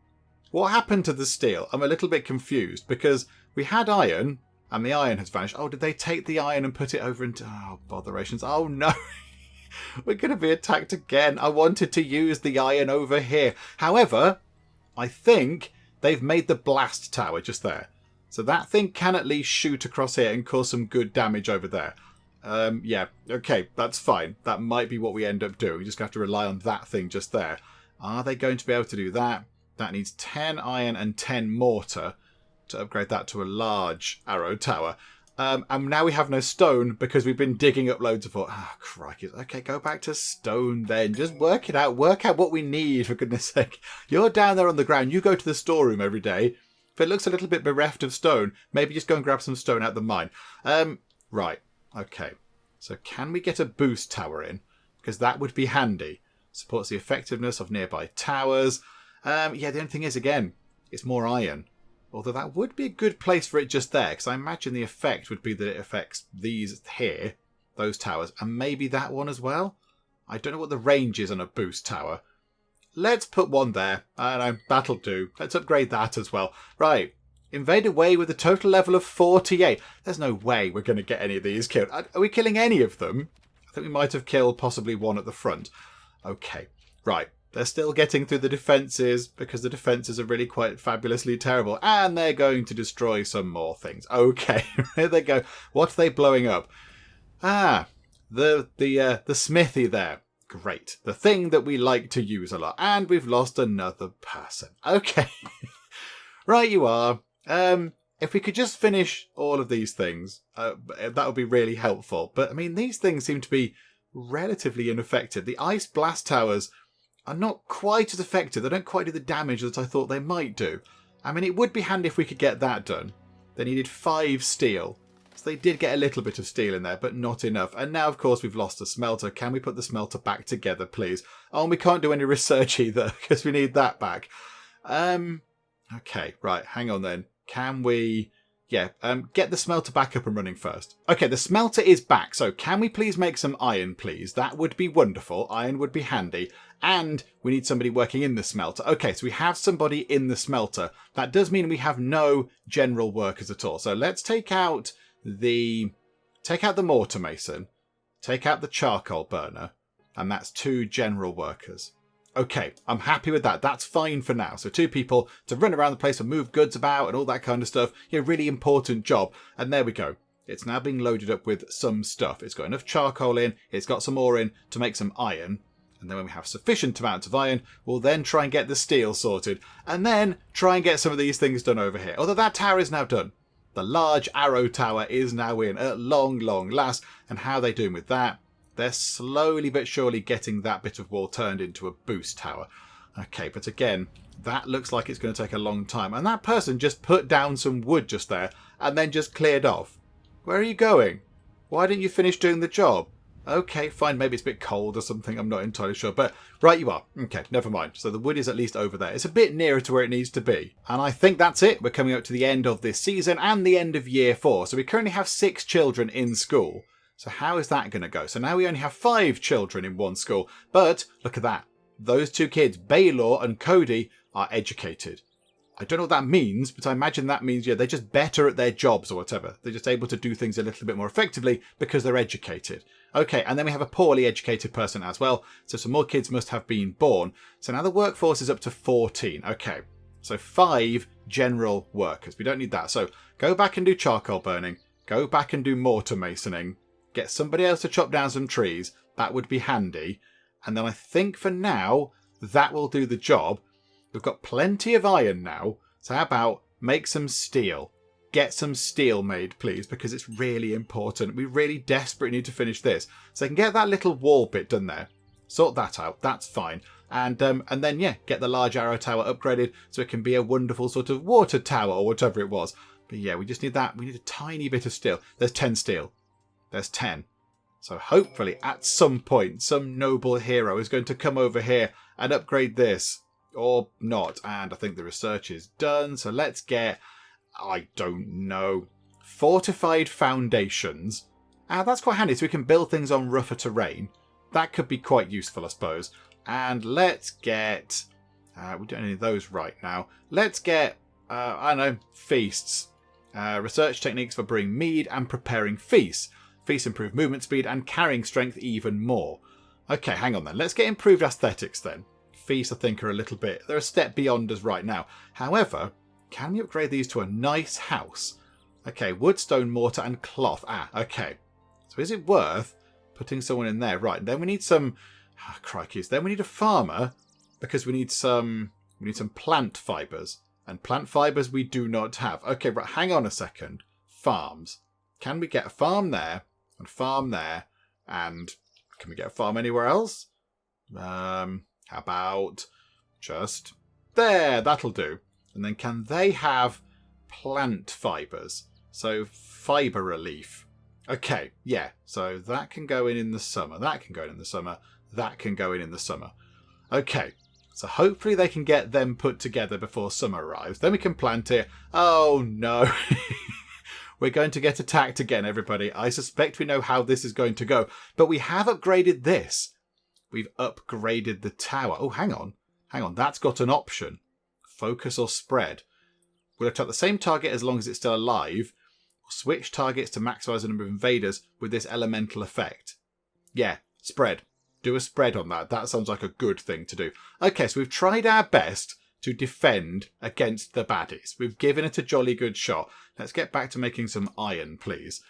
What happened to the steel? I'm a little bit confused because we had iron and the iron has vanished. Oh, did they take the iron and put it over into... Oh, botherations. Oh, no. We're going to be attacked again. I wanted to use the iron over here. However, I think they've made the blast tower just there. So that thing can at least shoot across here and cause some good damage over there. Yeah, okay, that's fine. That might be what we end up doing. We just have to rely on that thing just there. Are they going to be able to do that? That needs 10 iron and 10 mortar to upgrade that to a large arrow tower. And now we have no stone because we've been digging up loads of wood. Ah, crikey. Okay, go back to stone then. Just work it out. Work out what we need, for goodness sake. You're down there on the ground. You go to the storeroom every day. If it looks a little bit bereft of stone, maybe just go and grab some stone out the mine. Right. Okay. So can we get a boost tower in? Because that would be handy. Supports the effectiveness of nearby towers. Yeah, the only thing is, again, it's more iron. Although that would be a good place for it just there, because I imagine the effect would be that it affects these here, those towers, and maybe that one as well. I don't know what the range is on a boost tower. Let's put one there. I don't know, that'll do. Let's upgrade that as well. Right, invade away with a total level of 48. There's no way we're going to get any of these killed. Are we killing any of them? I think we might have killed possibly one at the front. Okay, right. They're still getting through the defences because the defences are really quite fabulously terrible. And they're going to destroy some more things. Okay, here they go. What are they blowing up? Ah, the smithy there. Great. The thing that we like to use a lot. And we've lost another person. Okay. Right you are. If we could just finish all of these things, that would be really helpful. But, I mean, these things seem to be relatively ineffective. The ice blast towers are not quite as effective. They don't quite do the damage that I thought they might do. I mean, it would be handy if we could get that done. They needed 5 steel. So they did get a little bit of steel in there, but not enough. And now, of course, we've lost the smelter. Can we put the smelter back together, please? Oh, and we can't do any research either, because we need that back. Okay, right, hang on then. Can we... Yeah, get the smelter back up and running first. Okay, the smelter is back, so can we please make some iron, please? That would be wonderful. Iron would be handy. And we need somebody working in the smelter. Okay, so we have somebody in the smelter. That does mean we have no general workers at all. So let's take out the mortar mason, take out the charcoal burner, and that's 2 general workers. Okay, I'm happy with that. That's fine for now. So 2 people to run around the place and move goods about and all that kind of stuff. Yeah, really important job. And there we go. It's now being loaded up with some stuff. It's got enough charcoal in. It's got some ore in to make some iron. And then when we have sufficient amounts of iron, we'll then try and get the steel sorted. And then try and get some of these things done over here. Although that tower is now done. The large arrow tower is now in at long, long last. And how are they doing with that? They're slowly but surely getting that bit of wall turned into a boost tower. Okay, but again, that looks like it's going to take a long time. And that person just put down some wood just there and then just cleared off. Where are you going? Why didn't you finish doing the job? Okay, fine, maybe it's a bit cold or something. I'm not entirely sure. But right you are. Okay, never mind. So the wood is at least over there. It's a bit nearer to where it needs to be. And I think that's it. We're coming up to the end of this season and the end of year 4. So we currently have 6 children in school. So how is that going to go? So now we only have 5 children in one school. But look at that. Those 2 kids, Baylor and Cody, are educated. I don't know what that means, but I imagine that means, yeah, they're just better at their jobs or whatever. They're just able to do things a little bit more effectively because they're educated. Okay, and then we have a poorly educated person as well. So some more kids must have been born. So now the workforce is up to 14. Okay, so 5 general workers. We don't need that. So go back and do charcoal burning. Go back and do mortar masoning. Get somebody else to chop down some trees. That would be handy. And then I think for now, that will do the job. We've got plenty of iron now. So how about make some steel? get some steel made, please, because it's really important. We really desperately need to finish this. So I can get that little wall bit done there. Sort that out. That's fine. And then, yeah, get the large arrow tower upgraded so it can be a wonderful sort of water tower or whatever it was. But yeah, we just need that. We need a tiny bit of steel. There's 10 steel. There's 10. So hopefully at some point, some noble hero is going to come over here and upgrade this. Or not. And I think the research is done. So let's get, I don't know, Fortified Foundations. That's quite handy. So we can build things on rougher terrain. That could be quite useful, I suppose. And let's get, we don't have any of those right now. Let's get, I don't know, feasts. Research techniques for brewing mead and preparing feasts. Feasts improve movement speed and carrying strength even more. Okay, hang on then. Let's get improved aesthetics then. Feasts, I think, are a little bit, they're a step beyond us right now. However, can we upgrade these to a nice house? Okay, wood, stone, mortar and cloth. Okay. So is it worth putting someone in there? Right, then we need some, crikeys. Then we need a farmer because we need some plant fibres. And plant fibres we do not have. Okay, right, hang on a second. Farms. Can we get a farm there and farm there? And can we get a farm anywhere else? How about just there? That'll do. And then can they have plant fibres? So fibre relief. Okay, yeah. So that can go in the summer. That can go in the summer. That can go in the summer. Okay. So hopefully they can get them put together before summer arrives. Then we can plant it. Oh no. We're going to get attacked again, everybody. I suspect we know how this is going to go. But we have upgraded this. We've upgraded the tower. Oh, hang on. Hang on. That's got an option. Focus or spread. We'll attack the same target as long as it's still alive. Switch targets to maximize the number of invaders with this elemental effect. Yeah, spread. Do a spread on that. That sounds like a good thing to do. Okay, so we've tried our best to defend against the baddies. We've given it a jolly good shot. Let's get back to making some iron, please.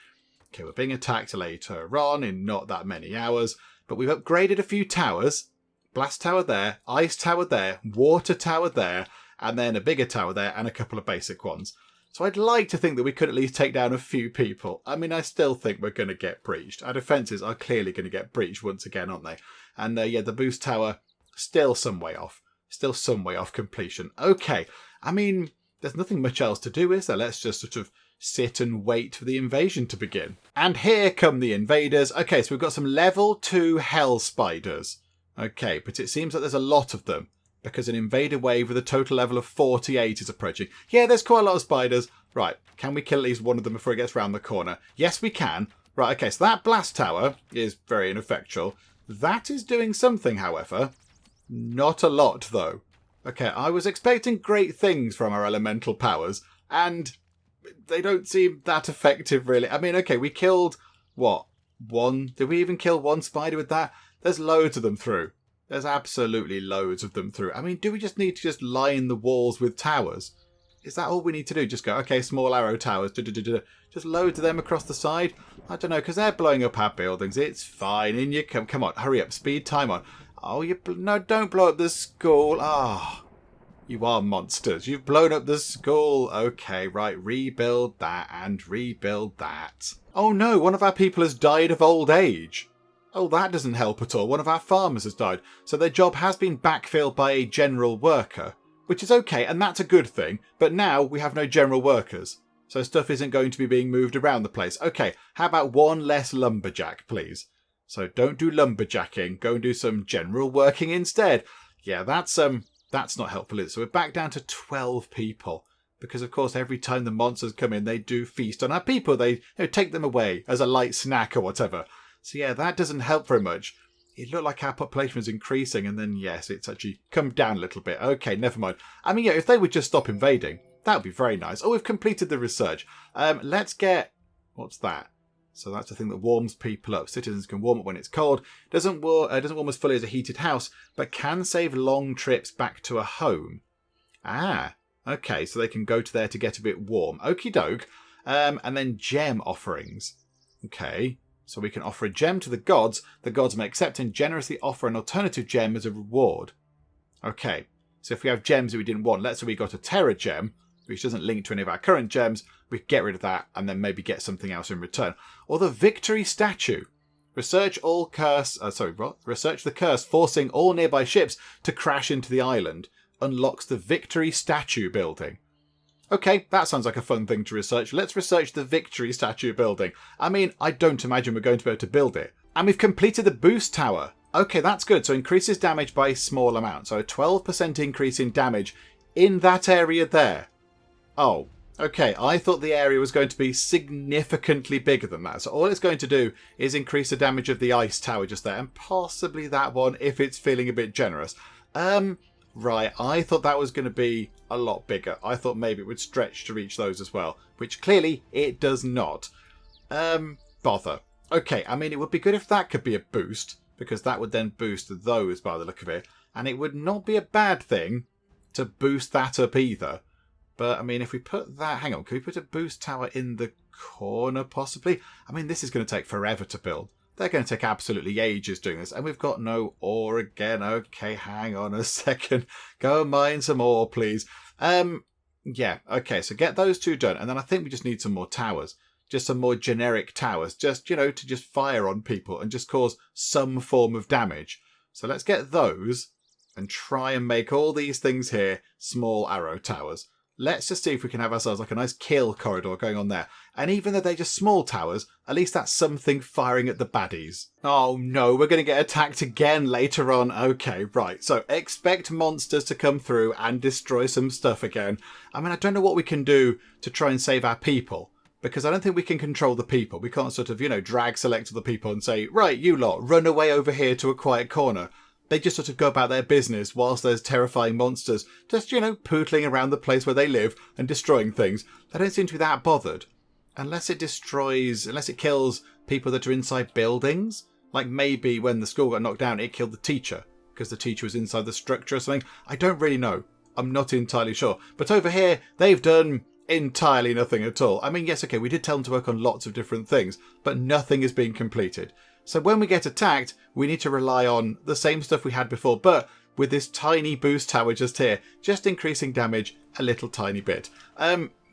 Okay, we're being attacked later on in not that many hours, but we've upgraded a few towers. Blast tower there, ice tower there, water tower there, and then a bigger tower there and a couple of basic ones. So I'd like to think that we could at least take down a few people. I mean, I still think we're going to get breached. Our defences are clearly going to get breached once again, aren't they? And yeah, the boost tower, still some way off. Still some way off completion. Okay, I mean, there's nothing much else to do, is there? Let's just sort of sit and wait for the invasion to begin. And here come the invaders. Okay, so we've got some level 2 hell spiders. Okay, but it seems like there's a lot of them, because an invader wave with a total level of 48 is approaching. Yeah, there's quite a lot of spiders. Right, can we kill at least one of them before it gets round the corner? Yes, we can. Right, okay, so that blast tower is very ineffectual. That is doing something, however. Not a lot, though. Okay, I was expecting great things from our elemental powers, and they don't seem that effective, really. I mean, okay, we killed, what, one? Did we even kill one spider with that? There's loads of them through. There's absolutely loads of them through. I mean, do we just need to just line the walls with towers? Is that all we need to do? Just go, okay, small arrow towers. Just loads of them across the side? I don't know, because they're blowing up our buildings. It's fine. In you come. Come on, hurry up. Speed time on. Oh, no, don't blow up the school. Ah, you are monsters. You've blown up the school. Okay, right. Rebuild that and rebuild that. Oh, no, one of our people has died of old age. Oh, that doesn't help at all. One of our farmers has died. So their job has been backfilled by a general worker, which is okay, and that's a good thing. But now we have no general workers. So stuff isn't going to be being moved around the place. Okay, how about one less lumberjack, please? So don't do lumberjacking. Go and do some general working instead. Yeah, that's not helpful, is it? So we're back down to 12 people. Because, of course, every time the monsters come in, they do feast on our people. They take them away as a light snack or whatever. So yeah, that doesn't help very much. It looked like our population was increasing, and then, yes, it's actually come down a little bit. Okay, never mind. I mean, yeah, if they would just stop invading, that would be very nice. Oh, we've completed the research. Let's get... What's that? So that's the thing that warms people up. Citizens can warm up when it's cold. Doesn't warm as fully as a heated house, but can save long trips back to a home. Ah, okay, so they can go to there to get a bit warm. Okie doke. And then gem offerings. Okay. So we can offer a gem to the gods. The gods may accept and generously offer an alternative gem as a reward. Okay. So if we have gems that we didn't want, let's say we got a terror gem, which doesn't link to any of our current gems. We can get rid of that and then maybe get something else in return. Or the victory statue. Research the curse forcing all nearby ships to crash into the island. Unlocks the victory statue building. Okay, that sounds like a fun thing to research. Let's research the victory statue building. I mean, I don't imagine we're going to be able to build it. And we've completed the boost tower. Okay, that's good. So increases damage by a small amount. So a 12% increase in damage in that area there. Oh, okay. I thought the area was going to be significantly bigger than that. So all it's going to do is increase the damage of the ice tower just there. And possibly that one if it's feeling a bit generous. Right, I thought that was going to be a lot bigger. I thought maybe it would stretch to reach those as well, which clearly it does not. Bother. Okay, I mean, it would be good if that could be a boost, because that would then boost those by the look of it. And it would not be a bad thing to boost that up either. But, I mean, if we put that... Hang on, can we put a boost tower in the corner, possibly? I mean, this is going to take forever to build. They're going to take absolutely ages doing this. And we've got no ore again. Okay, hang on a second. Go mine some ore, please. Yeah, okay, so get those two done. And then I think we just need some more towers. Just some more generic towers. Just, you know, to just fire on people and just cause some form of damage. So let's get those and try and make all these things here small arrow towers. Let's just see if we can have ourselves like a nice kill corridor going on there. And even though they're just small towers, at least that's something firing at the baddies. Oh no, we're going to get attacked again later on. Okay, right. So expect monsters to come through and destroy some stuff again. I mean, I don't know what we can do to try and save our people. Because I don't think we can control the people. We can't sort of, you know, drag select the people and say, right, you lot, run away over here to a quiet corner. They just sort of go about their business whilst there's terrifying monsters just, you know, pootling around the place where they live and destroying things. They don't seem to be that bothered. Unless it kills people that are inside buildings. Like maybe when the school got knocked down, it killed the teacher because the teacher was inside the structure or something. I don't really know. I'm not entirely sure. But over here, they've done entirely nothing at all. I mean, yes, okay, we did tell them to work on lots of different things, but nothing is being completed. So when we get attacked, we need to rely on the same stuff we had before, but with this tiny boost tower just here, just increasing damage a little tiny bit.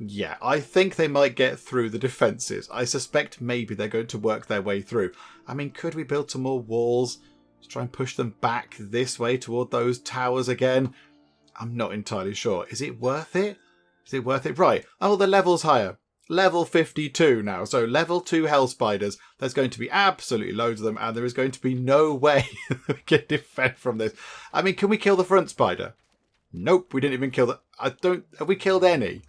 Yeah, I think they might get through the defences. I suspect maybe they're going to work their way through. I mean, could we build some more walls to try and push them back this way toward those towers again? I'm not entirely sure. Is it worth it? Is it worth it? Right. Oh, the level's higher. Level 52 now. So level 2 hell spiders. There's going to be absolutely loads of them, and there is going to be no way we can defend from this. I mean, can we kill the front spider? Nope, we didn't even kill the... Have we killed any?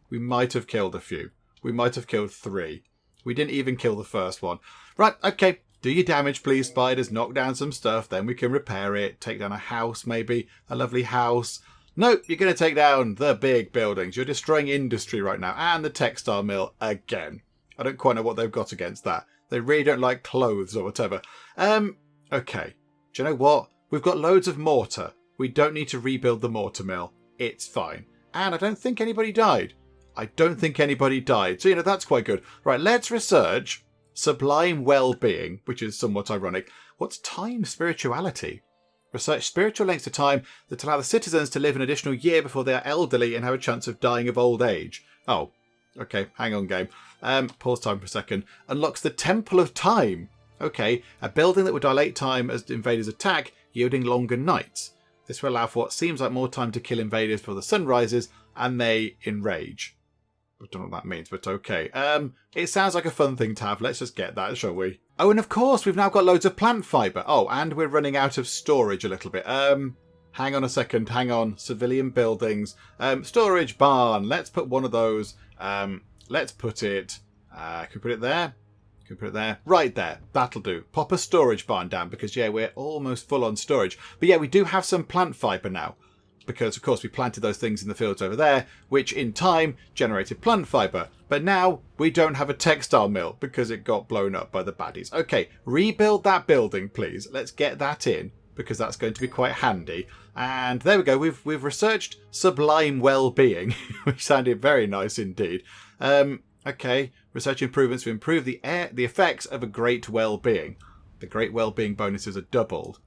We might have killed a few. We might have killed 3. We didn't even kill the first one. Right, okay. Do your damage, please, spiders. Knock down some stuff. Then we can repair it. Take down a house, maybe. A lovely house. Nope, you're going to take down the big buildings. You're destroying industry right now. And the textile mill again. I don't quite know what they've got against that. They really don't like clothes or whatever. Okay. Do you know what? We've got loads of mortar. We don't need to rebuild the mortar mill. It's fine. And I don't think anybody died. So, you know, that's quite good. Right, let's research sublime well-being, which is somewhat ironic. What's time spirituality? Research spiritual lengths of time that allow the citizens to live an additional year before they are elderly and have a chance of dying of old age. Oh, okay, hang on, game. Pause time for a second. Unlocks the Temple of Time. Okay, a building that will dilate time as invaders attack, yielding longer nights. This will allow for what seems like more time to kill invaders before the sun rises and they enrage. I don't know what that means, but okay. It sounds like a fun thing to have. Let's just get that, shall we? Oh, and of course, we've now got loads of plant fibre. Oh, and we're running out of storage a little bit. Hang on a second. Hang on. Civilian buildings. Storage barn. Let's put one of those. Let's put it... can we put it there? Can we put it there? Right there. That'll do. Pop a storage barn down because, yeah, we're almost full on storage. But, yeah, we do have some plant fibre now. Because, of course, we planted those things in the fields over there, which in time generated plant fibre. But now we don't have a textile mill because it got blown up by the baddies. Okay, rebuild that building, please. Let's get that in because that's going to be quite handy. And there we go. We've researched sublime well-being, which sounded very nice indeed. Okay, research improvements to improve the effects of a great well-being. The great well-being bonuses are doubled.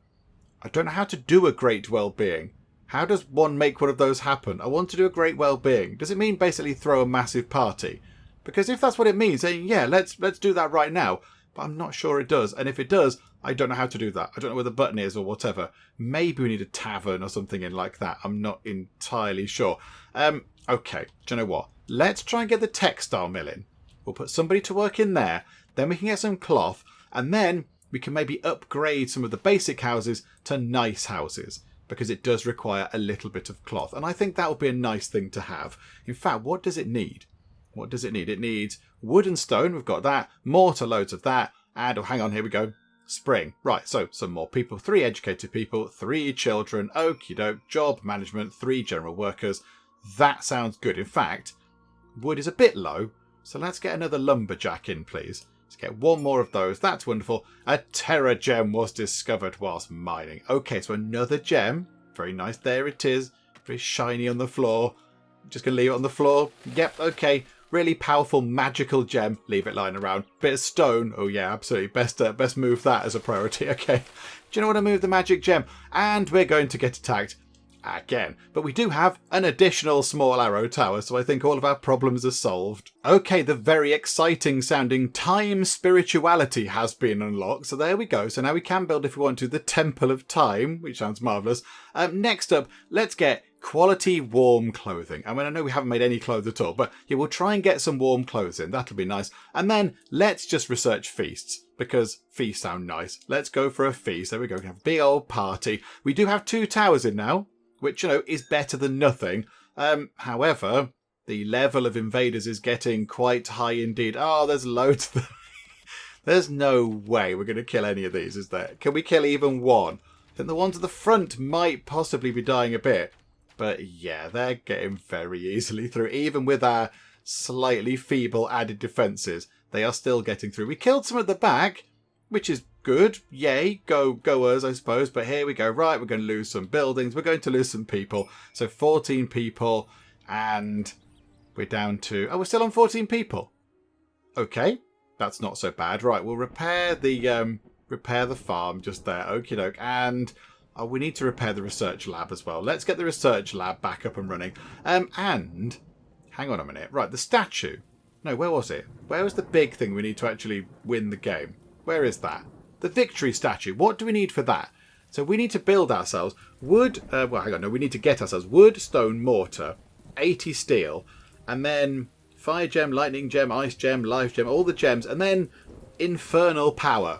I don't know how to do a great well-being. How does one make one of those happen? I want to do a great well-being. Does it mean basically throw a massive party? Because if that's what it means, then yeah, let's do that right now. But I'm not sure it does. And if it does, I don't know how to do that. I don't know where the button is or whatever. Maybe we need a tavern or something in like that. I'm not entirely sure. Okay, do you know what? Let's try and get the textile mill in. We'll put somebody to work in there. Then we can get some cloth. And then we can maybe upgrade some of the basic houses to nice houses. Because it does require a little bit of cloth. And I think that would be a nice thing to have. In fact, what does it need? What does it need? It needs wood and stone. We've got that. Mortar, loads of that. And, oh, hang on, here we go. Spring. Right, so some more people. 3 educated people. 3 children. Okie doke. Job management. 3 general workers. That sounds good. In fact, wood is a bit low. So let's get another lumberjack in, please. Let's get 1 more of those. That's wonderful. A terra gem was discovered whilst mining. Okay, so another gem. Very nice. There it is. Very shiny on the floor. Just going to leave it on the floor. Yep, okay. Really powerful magical gem. Leave it lying around. Bit of stone. Oh yeah, absolutely. Best move that as a priority. Okay. Do you know what? I move the magic gem? And we're going to get attacked again. But we do have an additional small arrow tower, so I think all of our problems are solved. Okay, the very exciting sounding time spirituality has been unlocked. So there we go. So now we can build, if we want to, the Temple of Time, which sounds marvellous. Next up, let's get quality warm clothing. I mean, I know we haven't made any clothes at all, but yeah, we'll try and get some warm clothes in. That'll be nice. And then let's just research feasts, because feasts sound nice. Let's go for a feast. There we go. We can have a big old party. We do have 2 towers in now, which, you know, is better than nothing. However, the level of invaders is getting quite high indeed. Oh, there's loads of them. There's no way we're going to kill any of these, is there? Can we kill even one? I think the ones at the front might possibly be dying a bit. But yeah, they're getting very easily through. Even with our slightly feeble added defences, they are still getting through. We killed some at the back, which is good. Yay, go us, I suppose. But here we go. Right, we're going to lose some buildings. We're going to lose some people. So 14 people, and we're down to... Oh, we're still on 14 people. Okay, that's not so bad. Right, we'll repair the farm just there. Okie doke. And... oh, we need to repair the research lab as well. Let's get the research lab back up and running. And hang on a minute. Right, the statue. No, where was it? Where was the big thing we need to actually win the game? Where is that? The victory statue. What do we need for that? So we need to build ourselves wood. Well, hang on. No, we need to get ourselves wood, stone, mortar, 80 steel, and then fire gem, lightning gem, ice gem, life gem, all the gems, and then infernal power.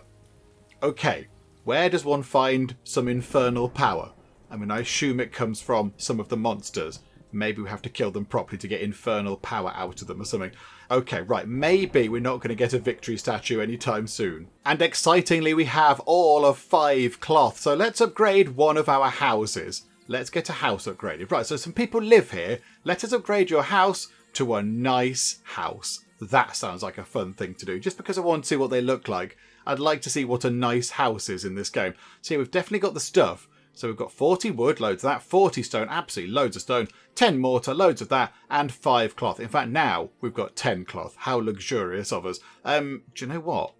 Okay. Where does one find some infernal power? I mean, I assume it comes from some of the monsters. Maybe we have to kill them properly to get infernal power out of them or something. Okay, right. Maybe we're not going to get a victory statue anytime soon. And excitingly, we have all of 5 cloth. So let's upgrade one of our houses. Let's get a house upgraded. Right, so some people live here. Let us upgrade your house to a nice house. That sounds like a fun thing to do. Just because I want to see what they look like. I'd like to see what a nice house is in this game. So yeah, we've definitely got the stuff. So we've got 40 wood, loads of that, 40 stone, absolutely loads of stone, 10 mortar, loads of that, and 5 cloth. In fact, now we've got 10 cloth. How luxurious of us. Do you know what?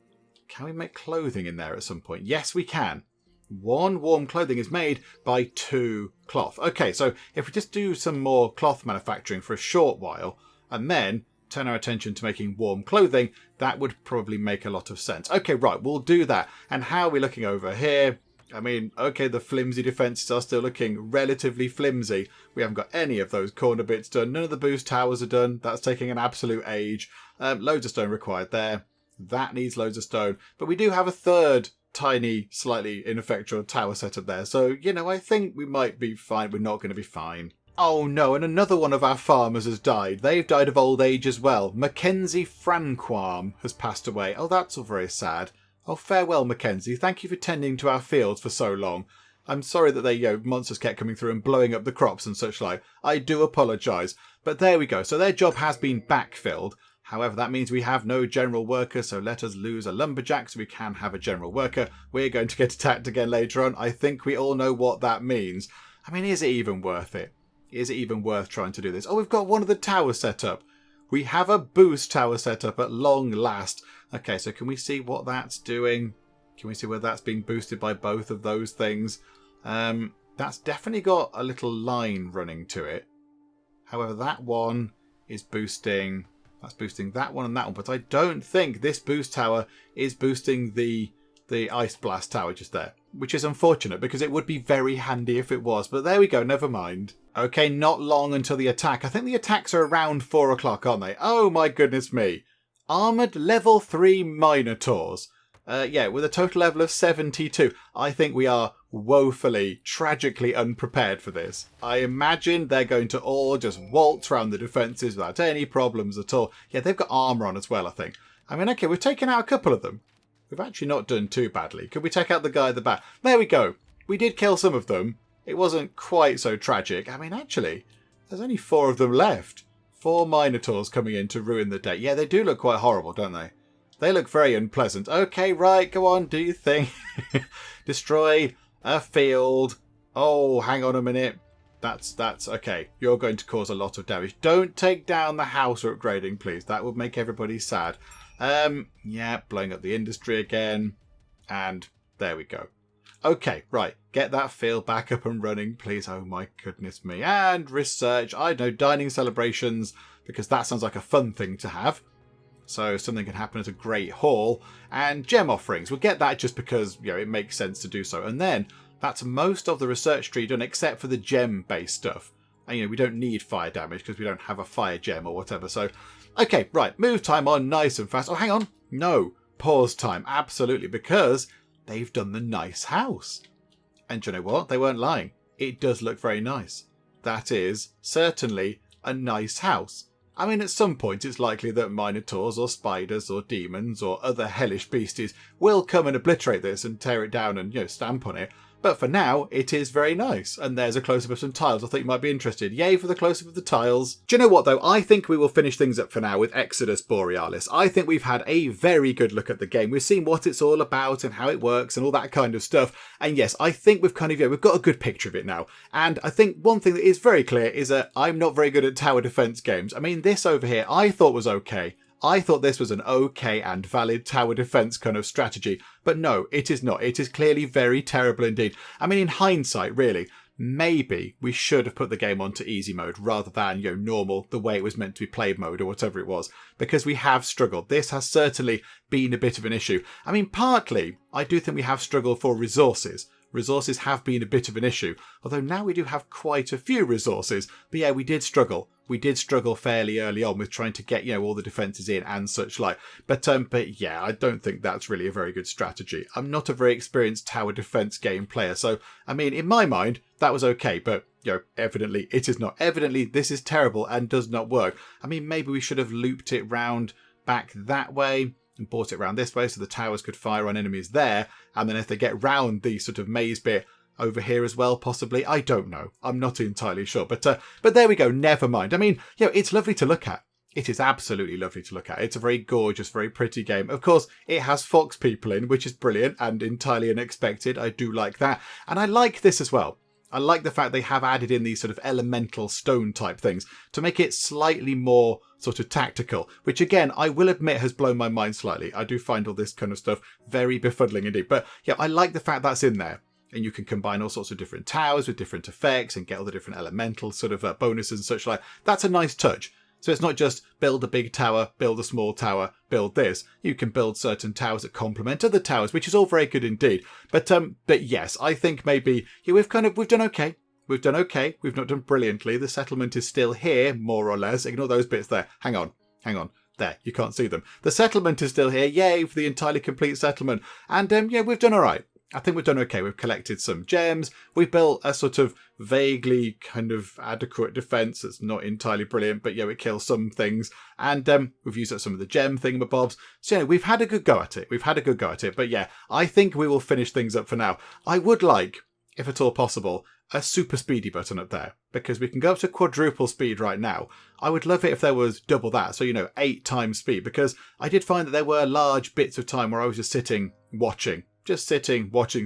Can we make clothing in there at some point? Yes, we can. 1 warm clothing is made by 2 cloth. Okay, so if we just do some more cloth manufacturing for a short while, and then turn our attention to making warm clothing, that would probably make a lot of sense. Okay, right, we'll do that. And how are we looking over here? I mean, okay, the flimsy defences are still looking relatively flimsy. We haven't got any of those corner bits done. None of the boost towers are done. That's taking an absolute age. Loads of stone required there. That needs loads of stone. But we do have a third tiny, slightly ineffectual tower set up there. So, you know, I think we might be fine. We're not going to be fine. Oh no, and another one of our farmers has died. They've died of old age as well. Mackenzie Franquam has passed away. Oh, that's all very sad. Oh, farewell, Mackenzie. Thank you for tending to our fields for so long. I'm sorry that monsters kept coming through and blowing up the crops and such like. I do apologise. But there we go. So their job has been backfilled. However, that means we have no general worker, so let us lose a lumberjack so we can have a general worker. We're going to get attacked again later on. I think we all know what that means. I mean, is it even worth it? Is it even worth trying to do this? Oh, we've got one of the towers set up. We have a boost tower set up at long last. Okay, so can we see what that's doing? Can we see whether that's being boosted by both of those things? That That's definitely got a little line running to it. However, that one is boosting... That's boosting that one and that one. But I don't think this boost tower is boosting the Ice Blast Tower just there. Which is unfortunate, because it would be very handy if it was. But there we go, never mind. Okay, not long until the attack. I think the attacks are around 4 o'clock, aren't they? Oh my goodness me. Armoured level 3 Minotaurs. Yeah, with a total level of 72. I think we are woefully, tragically unprepared for this. I imagine they're going to all just waltz around the defences without any problems at all. Yeah, they've got armour on as well, I think. I mean, okay, we've taken out a couple of them. We've actually not done too badly. Could we take out the guy at the back? There we go. We did kill some of them. It wasn't quite so tragic. I mean, actually, there's only 4 of them left. 4 Minotaurs coming in to ruin the day. Yeah, they do look quite horrible, don't they? They look very unpleasant. Okay, right, go on, do your thing. Destroy a field. Oh, hang on a minute. That's okay. You're going to cause a lot of damage. Don't take down the house we're upgrading, please. That would make everybody sad. Yeah, blowing up the industry again. And there we go. Okay, right. Get that field back up and running, please. Oh my goodness me. And research. I know, dining celebrations, because that sounds like a fun thing to have. So something can happen at a great hall. And gem offerings. We'll get that just because, you know, it makes sense to do so. And then that's most of the research tree done, except for the gem-based stuff. And, you know, we don't need fire damage because we don't have a fire gem or whatever. So, okay, right. Move time on nice and fast. Oh, hang on. No. Pause time. Absolutely. Because they've done the nice house. And do you know what? They weren't lying. It does look very nice. That is certainly a nice house. I mean, at some point, it's likely that Minotaurs or spiders or demons or other hellish beasties will come and obliterate this and tear it down and, you know, stamp on it. But for now, it is very nice. And there's a close-up of some tiles. I thought you might be interested. Yay for the close-up of the tiles. Do you know what, though? I think we will finish things up for now with Exodus Borealis. I think we've had a very good look at the game. We've seen what it's all about and how it works and all that kind of stuff. And yes, I think we've kind of, yeah, we've got a good picture of it now. And I think one thing that is very clear is that I'm not very good at tower defense games. I mean, this over here I thought was okay. I thought this was an okay and valid tower defense kind of strategy, but no, it is not. It is clearly very terrible indeed. I mean, in hindsight, really, maybe we should have put the game onto easy mode rather than, you know, normal, the way it was meant to be played mode or whatever it was, because we have struggled. This has certainly been a bit of an issue. I mean, partly, I do think we have struggled for resources. Resources have been a bit of an issue, although now we do have quite a few resources. But yeah, we did struggle. We did struggle fairly early on with trying to get, you know, all the defences in and such like. But yeah, I don't think that's really a very good strategy. I'm not a very experienced tower defence game player, so, I mean, in my mind, that was okay, but, you know, evidently it is not. Evidently, this is terrible and does not work. I mean, maybe we should have looped it round back that way and brought it around this way so the towers could fire on enemies there, and then if they get round the sort of maze bit over here as well, possibly. I don't know. I'm not entirely sure. But there we go. Never mind. I mean, you know, it's lovely to look at. It is absolutely lovely to look at. It's a very gorgeous, very pretty game. Of course, it has fox people in, which is brilliant and entirely unexpected. I do like that. And I like this as well. I like the fact they have added in these sort of elemental stone type things to make it slightly more sort of tactical, which again, I will admit has blown my mind slightly. I do find all this kind of stuff very befuddling indeed. But yeah, I like the fact that's in there. And you can combine all sorts of different towers with different effects and get all the different elemental sort of bonuses and such like. That's a nice touch. So it's not just build a big tower, build a small tower, build this. You can build certain towers that complement other towers, which is all very good indeed. But yes, I think maybe yeah, we've done okay. We've done okay. We've not done brilliantly. The settlement is still here, more or less. Ignore those bits there. Hang on. There, you can't see them. The settlement is still here. Yay for the entirely complete settlement. And yeah, we've done all right. I think we've done okay. We've collected some gems. We've built a sort of vaguely kind of adequate defense that's not entirely brilliant, but yeah, it kills some things. And we've used up some of the gem thingamabobs. So yeah, we've had a good go at it. But yeah, I think we will finish things up for now. I would like, if at all possible, a super speedy button up there, because we can go up to quadruple speed right now. I would love it if there was double that. So, you know, 8 times speed, because I did find that there were large bits of time where I was just sitting, watching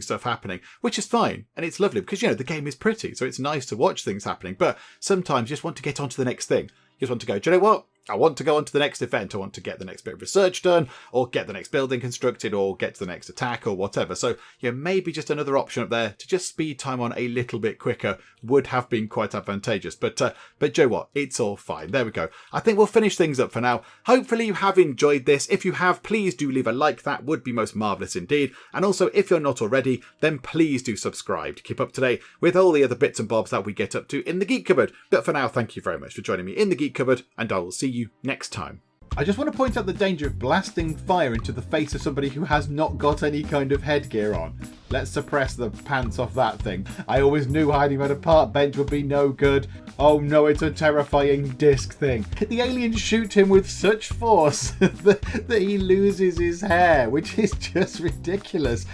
stuff happening, which is fine. And it's lovely because, you know, the game is pretty. So it's nice to watch things happening. But sometimes you just want to get on to the next thing. You just want to go, do you know what? I want to go on to the next event, I want to get the next bit of research done, or get the next building constructed, or get to the next attack, or whatever. So, maybe just another option up there to just speed time on a little bit quicker would have been quite advantageous. But Joe, you know what? It's all fine. There we go. I think we'll finish things up for now. Hopefully you have enjoyed this. If you have, please do leave a like. That would be most marvellous indeed. And also, if you're not already, then please do subscribe to keep up to date with all the other bits and bobs that we get up to in the Geek Cupboard. But for now, thank you very much for joining me in the Geek Cupboard, and I will see you next time. I just want to point out the danger of blasting fire into the face of somebody who has not got any kind of headgear on. Let's suppress the pants off that thing. I always knew hiding on a park bench would be no good. Oh no, it's a terrifying disc thing. The aliens shoot him with such force that he loses his hair, which is just ridiculous.